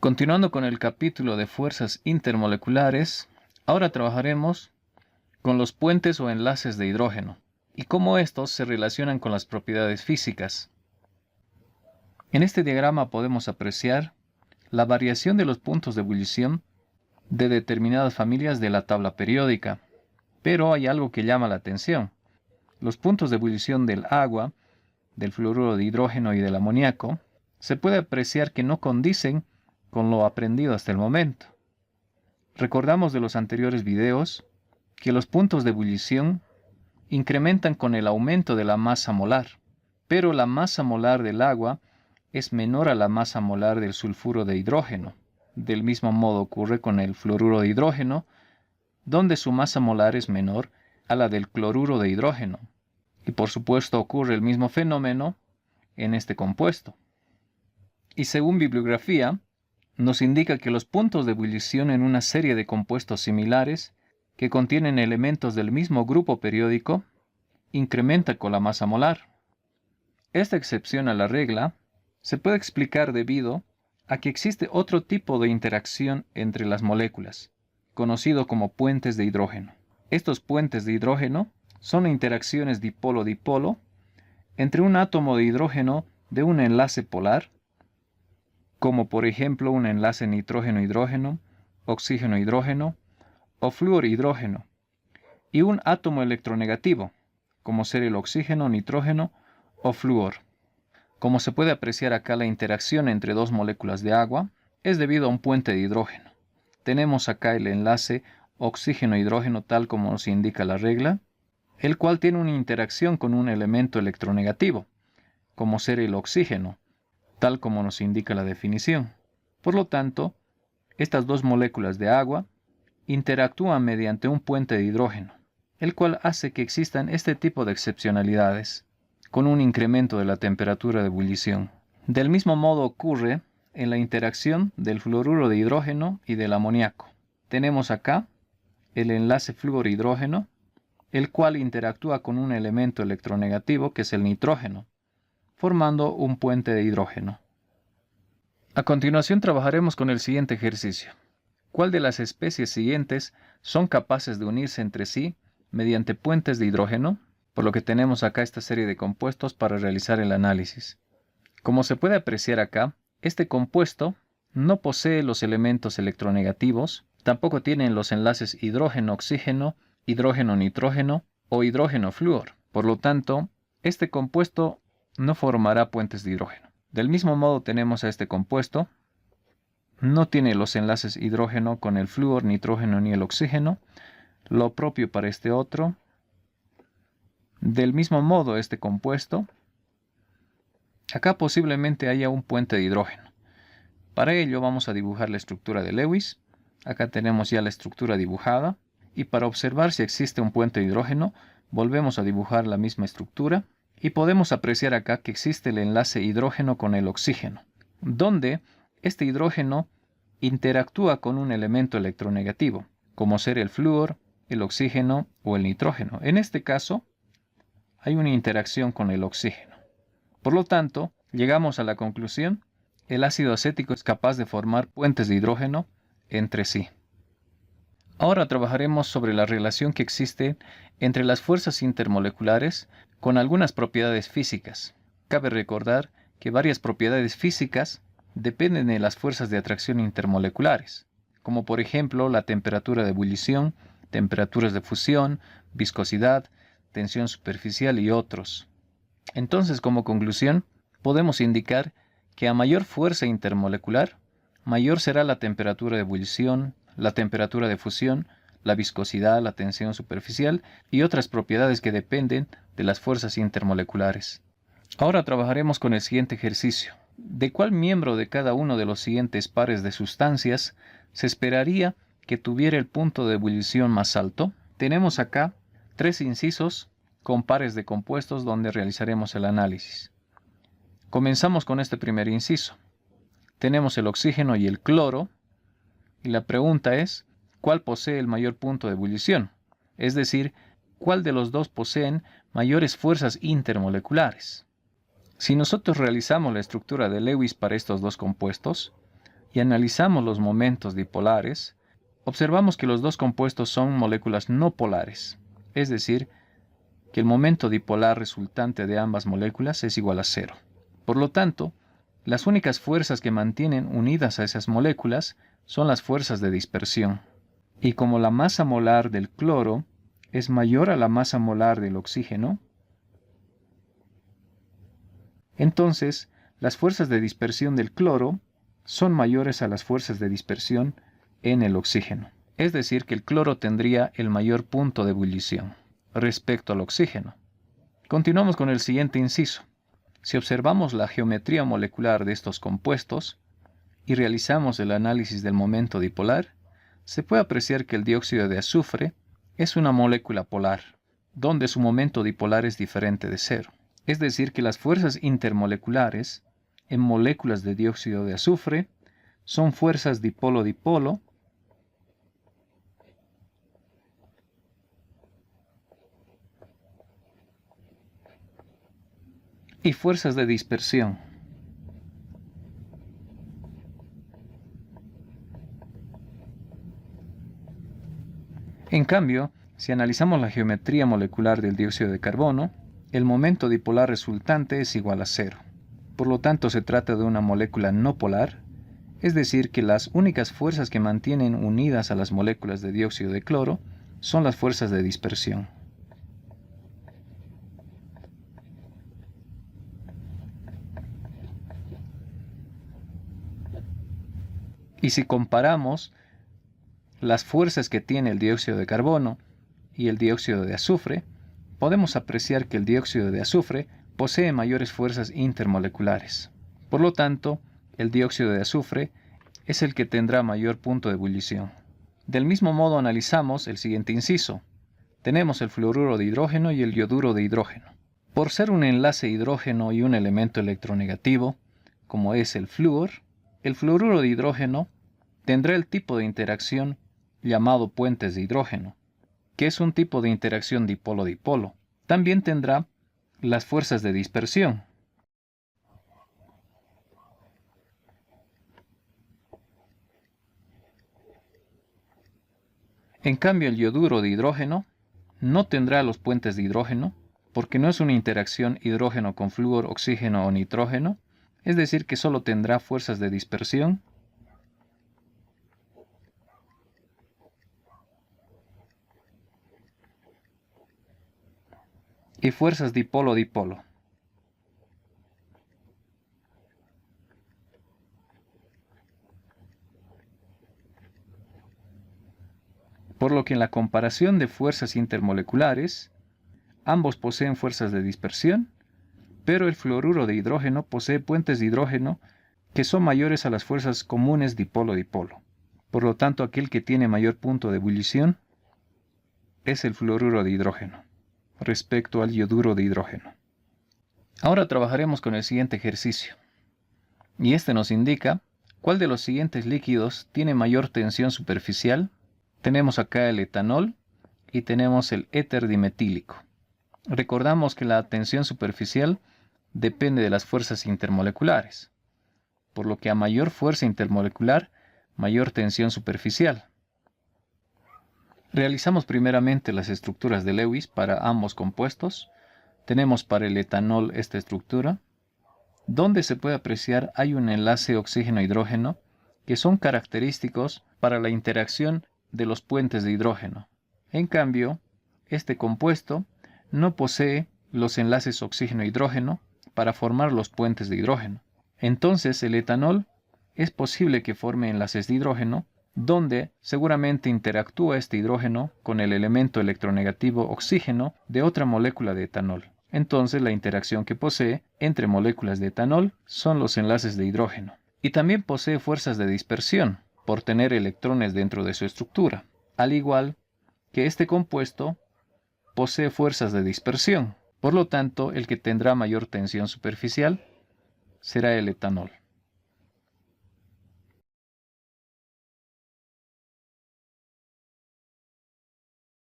Continuando con el capítulo de fuerzas intermoleculares, ahora trabajaremos con los puentes o enlaces de hidrógeno y cómo estos se relacionan con las propiedades físicas. En este diagrama podemos apreciar la variación de los puntos de ebullición de determinadas familias de la tabla periódica, pero hay algo que llama la atención. Los puntos de ebullición del agua, del fluoruro de hidrógeno y del amoníaco se puede apreciar que no condicen con lo aprendido hasta el momento. Recordamos de los anteriores videos que los puntos de ebullición incrementan con el aumento de la masa molar, pero la masa molar del agua es menor a la masa molar del sulfuro de hidrógeno. Del mismo modo ocurre con el fluoruro de hidrógeno, donde su masa molar es menor a la del cloruro de hidrógeno. Y por supuesto ocurre el mismo fenómeno en este compuesto. Y según bibliografía, nos indica que los puntos de ebullición en una serie de compuestos similares que contienen elementos del mismo grupo periódico incrementan con la masa molar. Esta excepción a la regla se puede explicar debido a que existe otro tipo de interacción entre las moléculas, conocido como puentes de hidrógeno. Estos puentes de hidrógeno son interacciones dipolo-dipolo entre un átomo de hidrógeno de un enlace polar, como por ejemplo un enlace nitrógeno-hidrógeno, oxígeno-hidrógeno o flúor-hidrógeno, y un átomo electronegativo, como ser el oxígeno, nitrógeno o flúor. Como se puede apreciar acá, la interacción entre dos moléculas de agua es debido a un puente de hidrógeno. Tenemos acá el enlace oxígeno-hidrógeno tal como nos indica la regla, el cual tiene una interacción con un elemento electronegativo, como ser el oxígeno, tal como nos indica la definición. Por lo tanto, estas dos moléculas de agua interactúan mediante un puente de hidrógeno, el cual hace que existan este tipo de excepcionalidades, con un incremento de la temperatura de ebullición. Del mismo modo ocurre en la interacción del fluoruro de hidrógeno y del amoníaco. Tenemos acá el enlace flúor-hidrógeno, el cual interactúa con un elemento electronegativo que es el nitrógeno, formando un puente de hidrógeno. A continuación trabajaremos con el siguiente ejercicio. ¿Cuál de las especies siguientes son capaces de unirse entre sí mediante puentes de hidrógeno? Por lo que tenemos acá esta serie de compuestos para realizar el análisis. Como se puede apreciar acá, este compuesto no posee los elementos electronegativos, tampoco tiene los enlaces hidrógeno-oxígeno, hidrógeno-nitrógeno o hidrógeno-flúor. Por lo tanto, este compuesto no formará puentes de hidrógeno. Del mismo modo tenemos a este compuesto, no tiene los enlaces hidrógeno con el flúor, nitrógeno ni el oxígeno, lo propio para este otro. Del mismo modo este compuesto, acá posiblemente haya un puente de hidrógeno. Para ello vamos a dibujar la estructura de Lewis. Acá tenemos ya la estructura dibujada. Y para observar si existe un puente de hidrógeno, volvemos a dibujar la misma estructura. Y podemos apreciar acá que existe el enlace hidrógeno con el oxígeno, donde este hidrógeno interactúa con un elemento electronegativo, como ser el flúor, el oxígeno o el nitrógeno. En este caso, hay una interacción con el oxígeno. Por lo tanto, llegamos a la conclusión: el ácido acético es capaz de formar puentes de hidrógeno entre sí. Ahora trabajaremos sobre la relación que existe entre las fuerzas intermoleculares con algunas propiedades físicas. Cabe recordar que varias propiedades físicas dependen de las fuerzas de atracción intermoleculares, como por ejemplo la temperatura de ebullición, temperaturas de fusión, viscosidad, tensión superficial y otros. Entonces, como conclusión, podemos indicar que a mayor fuerza intermolecular, mayor será la temperatura de ebullición, la temperatura de fusión, la viscosidad, la tensión superficial y otras propiedades que dependen de las fuerzas intermoleculares. Ahora trabajaremos con el siguiente ejercicio. ¿De cuál miembro de cada uno de los siguientes pares de sustancias se esperaría que tuviera el punto de ebullición más alto? Tenemos acá 3 incisos con pares de compuestos donde realizaremos el análisis. Comenzamos con este primer inciso. Tenemos el oxígeno y el cloro, y la pregunta es, ¿cuál posee el mayor punto de ebullición? Es decir, ¿cuál de los dos poseen mayores fuerzas intermoleculares? Si nosotros realizamos la estructura de Lewis para estos dos compuestos, y analizamos los momentos dipolares, observamos que los dos compuestos son moléculas no polares, es decir, que el momento dipolar resultante de ambas moléculas es igual a 0. Por lo tanto, las únicas fuerzas que mantienen unidas a esas moléculas son las fuerzas de dispersión. Y como la masa molar del cloro es mayor a la masa molar del oxígeno, entonces las fuerzas de dispersión del cloro son mayores a las fuerzas de dispersión en el oxígeno. Es decir, que el cloro tendría el mayor punto de ebullición respecto al oxígeno. Continuamos con el siguiente inciso. Si observamos la geometría molecular de estos compuestos y realizamos el análisis del momento dipolar, se puede apreciar que el dióxido de azufre es una molécula polar, donde su momento dipolar es diferente de 0. Es decir, que las fuerzas intermoleculares en moléculas de dióxido de azufre son fuerzas dipolo-dipolo y fuerzas de dispersión. En cambio, si analizamos la geometría molecular del dióxido de carbono, el momento dipolar resultante es igual a 0. Por lo tanto, se trata de una molécula no polar, es decir, que las únicas fuerzas que mantienen unidas a las moléculas de dióxido de cloro son las fuerzas de dispersión. Y si comparamos las fuerzas que tiene el dióxido de carbono y el dióxido de azufre, podemos apreciar que el dióxido de azufre posee mayores fuerzas intermoleculares. Por lo tanto, el dióxido de azufre es el que tendrá mayor punto de ebullición. Del mismo modo analizamos el siguiente inciso. Tenemos el fluoruro de hidrógeno y el yoduro de hidrógeno. Por ser un enlace hidrógeno y un elemento electronegativo, como es el flúor, el fluoruro de hidrógeno tendrá el tipo de interacción llamado puentes de hidrógeno, que es un tipo de interacción dipolo-dipolo. También tendrá las fuerzas de dispersión. En cambio, el yoduro de hidrógeno no tendrá los puentes de hidrógeno, porque no es una interacción hidrógeno con flúor, oxígeno o nitrógeno, es decir, que solo tendrá fuerzas de dispersión y fuerzas dipolo-dipolo. Por lo que en la comparación de fuerzas intermoleculares, ambos poseen fuerzas de dispersión, pero el fluoruro de hidrógeno posee puentes de hidrógeno que son mayores a las fuerzas comunes dipolo-dipolo. Por lo tanto, aquel que tiene mayor punto de ebullición es el fluoruro de hidrógeno respecto al yoduro de hidrógeno. Ahora trabajaremos con el siguiente ejercicio. Y este nos indica cuál de los siguientes líquidos tiene mayor tensión superficial. Tenemos acá el etanol y tenemos el éter dimetílico. Recordamos que la tensión superficial depende de las fuerzas intermoleculares, por lo que a mayor fuerza intermolecular, mayor tensión superficial. Realizamos primeramente las estructuras de Lewis para ambos compuestos. Tenemos para el etanol esta estructura, donde se puede apreciar hay un enlace oxígeno-hidrógeno que son característicos para la interacción de los puentes de hidrógeno. En cambio, este compuesto no posee los enlaces oxígeno-hidrógeno para formar los puentes de hidrógeno. Entonces, el etanol es posible que forme enlaces de hidrógeno, donde seguramente interactúa este hidrógeno con el elemento electronegativo oxígeno de otra molécula de etanol. Entonces, la interacción que posee entre moléculas de etanol son los enlaces de hidrógeno. Y también posee fuerzas de dispersión, por tener electrones dentro de su estructura, al igual que este compuesto posee fuerzas de dispersión. Por lo tanto, el que tendrá mayor tensión superficial será el etanol.